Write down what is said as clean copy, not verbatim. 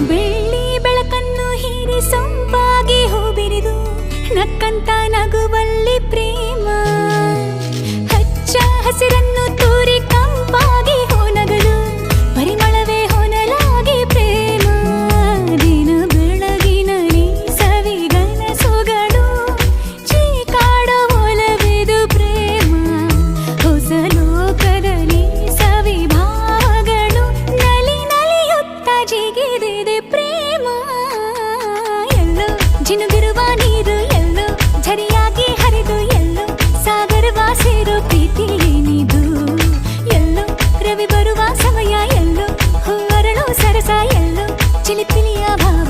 ಬೆಳ್ಳಿ ಬೆಳಕನ್ನು ಹೀರಿ ಸೊಂಪಾಗಿ ಹೂಬಿರಿದು ನಕ್ಕಂತ ನಗುವಲ್ಲಿ ಪ್ರೇಮ. ಹಚ್ಚ ಹಸಿರನ್ನು ತೂರಿ ಕಂಪಾಗಿ ಹೊನಗಲು ಪರಿಮಳವೇ ಹೊನಲಾಗಿ ಪ್ರೇಮ. ದಿನ ಬೆಳಗಿನಲ್ಲಿ ಸವಿಗನಸುಗಳು ಚೀಕಾಡೋ ಒಲವಿದು ಪ್ರೇಮ. ಹೊಸ ಲೋಕದಲ್ಲಿ ಸವಿಭಾವಗಳು ನಲಿ ನಲಿಯುತ್ತ ಜಿಗಿದಿದೆ ಪ್ರೇಮ. ಎಲ್ಲೋ ಜಿನುಗಿರುವ ನೀರು, ಎಲ್ಲೋ ಝರಿಯಾಗಿ ಹರಿದು, ಎಲ್ಲೋ ಸಾಗರವ ಸೇರೋ ಪ್ರೀತಿ ಏನಿದು. ಎಲ್ಲೋ ರವಿ ಬರುವ ಸಮಯ, ಎಲ್ಲೋ ಹೂ ಅರಳೋ ಸರಸ, ಎಲ್ಲೋ ಚಿಲಿಪಿಲಿಯ ಭಾವ.